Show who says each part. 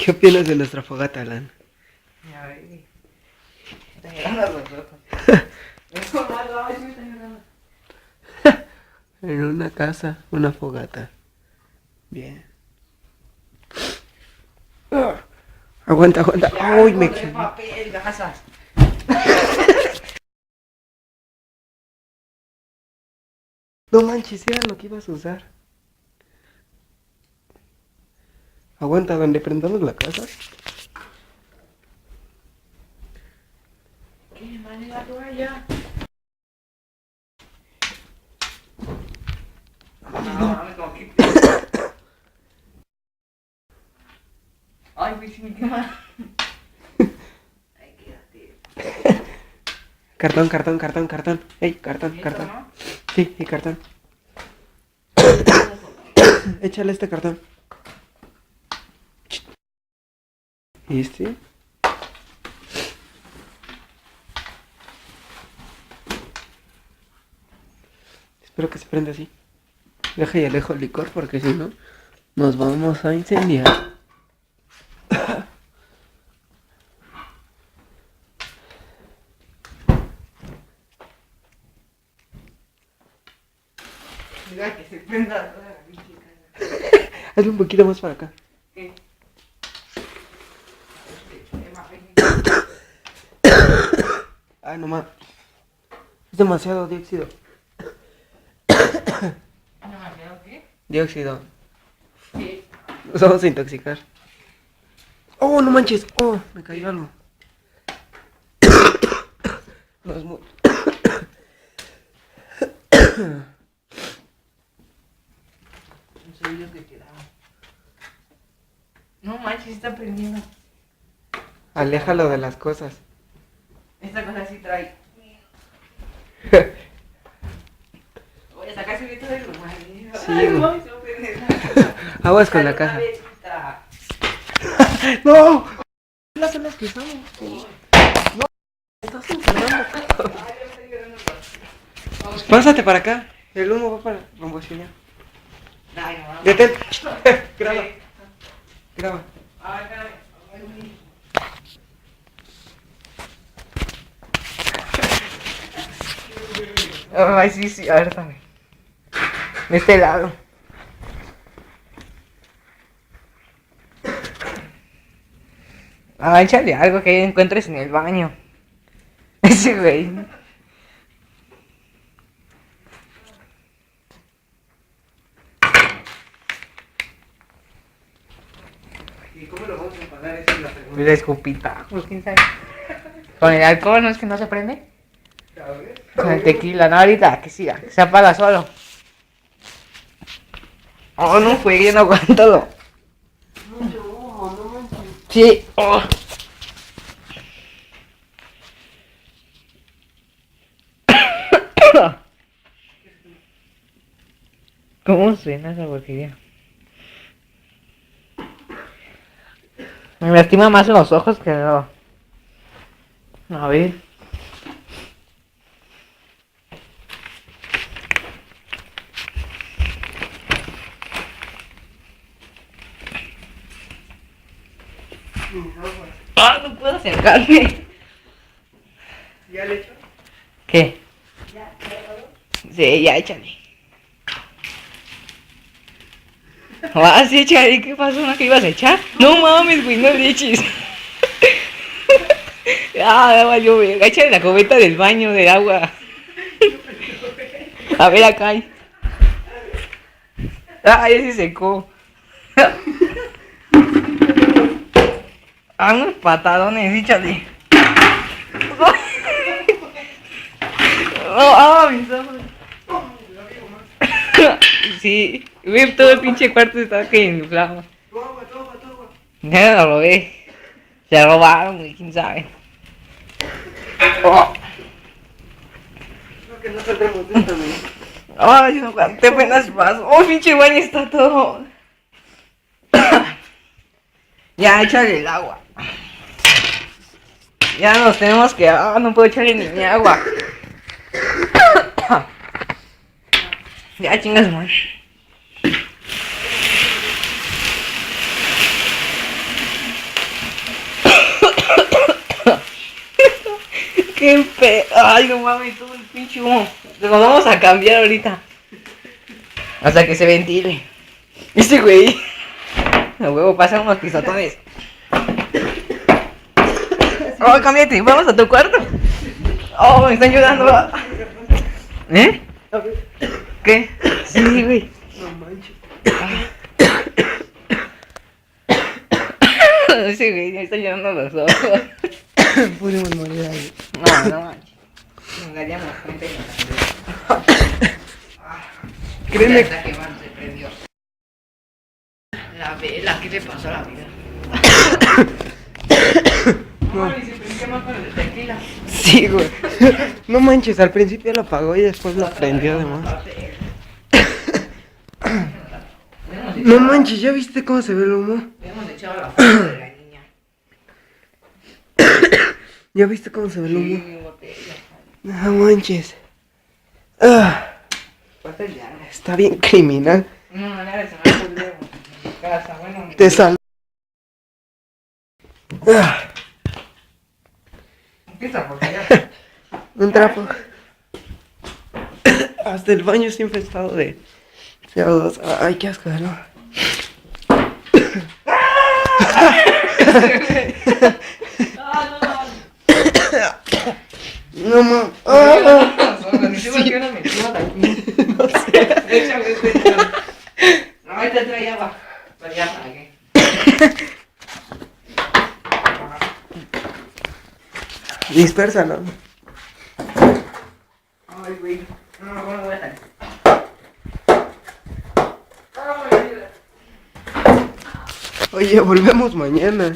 Speaker 1: ¿Qué opinas de nuestra fogata, Alan?
Speaker 2: Ya ves. Están llorando los ojos. Es normal, ay, sí me están llorando.
Speaker 1: En una casa, una fogata. Bien. Aguanta, aguanta. ¡Ay, me
Speaker 2: Encontré
Speaker 1: quemé!
Speaker 2: papel, gasas.
Speaker 1: No manches, era lo que ibas a usar. Aguanta, donde prendamos la casa.
Speaker 2: ¿Qué man la toalla? No, me como que. Ay, güey, si me quema. Ay, quédate.
Speaker 1: Cartón, cartón, cartón, cartón. Ey, cartón,
Speaker 2: ¿Esto,
Speaker 1: cartón.
Speaker 2: no?
Speaker 1: Sí, y cartón. Échale este cartón. ¿Y este? Espero que se prenda así. Deja y alejo el licor porque si no, nos vamos a incendiar.
Speaker 2: Mira que se prenda toda la pinche casa.
Speaker 1: Hazle un poquito más para acá.
Speaker 2: ¿Qué?
Speaker 1: Ay, no más. Es demasiado dióxido.
Speaker 2: ¿Demasiado qué?
Speaker 1: Dióxido.
Speaker 2: Sí.
Speaker 1: Nos vamos a intoxicar. Oh, no manches. Oh, me cayó algo. No es muy...
Speaker 2: Un cerillo que quedaba. No manches, está prendiendo.
Speaker 1: Aléjalo de las cosas.
Speaker 2: Esta cosa sí trae. Voy a sacar su grito de los maridos.
Speaker 1: Sí,
Speaker 2: Ay,
Speaker 1: güey.
Speaker 2: no, se va a prender.
Speaker 1: Aguas con la
Speaker 2: Una
Speaker 1: caja.
Speaker 2: besita.
Speaker 1: ¡No! Las son las que usamos. No, estás encerrando todo.
Speaker 2: Ay, ya me estoy llorando. Vamos.
Speaker 1: Pásate para acá. El humo va para Rombocinio.
Speaker 2: Ay, no, vamos.
Speaker 1: Detén. Graba,
Speaker 2: Sí.
Speaker 1: graba.
Speaker 2: Ay, espérame. Ay, güey. Ay, sí, sí, a ver, dame. De este lado. Ah, échale algo que encuentres en el baño. Ese güey.
Speaker 1: ¿Y cómo lo vamos a apagar? Esa es la pregunta.
Speaker 2: El escupitajo, quién sabe. Con el alcohol, ¿no es que no se prende?
Speaker 1: ¿Sabes?
Speaker 2: Con el tequila, no, ahorita, que siga, que se apaga solo. Oh, no fue, yo no aguanto.
Speaker 1: Mucho humo, no manches.
Speaker 2: Sí, oh. ¿Cómo suena esa porquería? Me lastima más los ojos que no. A ver. Ah, no puedo acercarme.
Speaker 1: ¿Ya le echo?
Speaker 2: ¿Qué? Sí, ya échale. Ah, sí, échale. ¿Qué pasó? ¿No que ibas a echar? No mames, güey, no le eches. Ah, ya valió, güey. Échale la cubeta del baño de agua. A ver, acá hay. Ah, ya se secó. Ah, unos patadones, échale. Oh, mis ojos. Sí, güey, todo el pinche cuarto está que inflado.
Speaker 1: Toma, toma, toma.
Speaker 2: Ya lo robé. Se robaron, güey, quién sabe. Oh.
Speaker 1: No, que no saldremos de esto, güey.
Speaker 2: Ay, no aguanté apenas paso. Oh, pinche baño está todo. Ya, échale el agua. Ya nos tenemos que. Ah, no puedo echarle ni agua. Ya, chingas, man. Qué ay, no mames, todo el pinche humo. Nos vamos a cambiar ahorita. Hasta que se ventile. Ese güey. A huevo, pasa unos pisotones. Oh, cámbiate, vamos a tu cuarto. Oh, me están ayudando. ¿Eh? ¿Qué? Sí, güey.
Speaker 1: No manches.
Speaker 2: Ese güey me está llenando los ojos.
Speaker 1: Pudimos morir ahí.
Speaker 2: No manches. Nos engañamos gente.
Speaker 1: Créeme.
Speaker 2: Hasta que más se prendió. La vela, ¿qué le pasó a la vida? No, y se prendió más con el tequila.
Speaker 1: Sí, güey. No manches, al principio lo apagó y después lo prendió de más. No manches, ¿ya viste cómo se ve el humo?
Speaker 2: Le hemos echado la foto de la niña.
Speaker 1: ¿Ya viste cómo se ve el
Speaker 2: Sí,
Speaker 1: humo?
Speaker 2: mi botella.
Speaker 1: No manches. Ah,
Speaker 2: Pastel de algo.
Speaker 1: está bien criminal.
Speaker 2: No, no, nada, se me ha ocurrido en mi casa. Bueno,
Speaker 1: Te sal. Ah,
Speaker 2: empieza porque ya.
Speaker 1: un trapo. Hasta el baño está infestado de CO2. Ay, qué asco, ¿no? No mames. No sé.
Speaker 2: No, ahí te trae agua. Pero ya pagué.
Speaker 1: Dispérsalo.
Speaker 2: Ay, güey. No, bueno, voy a salir.
Speaker 1: Oye, volvemos mañana.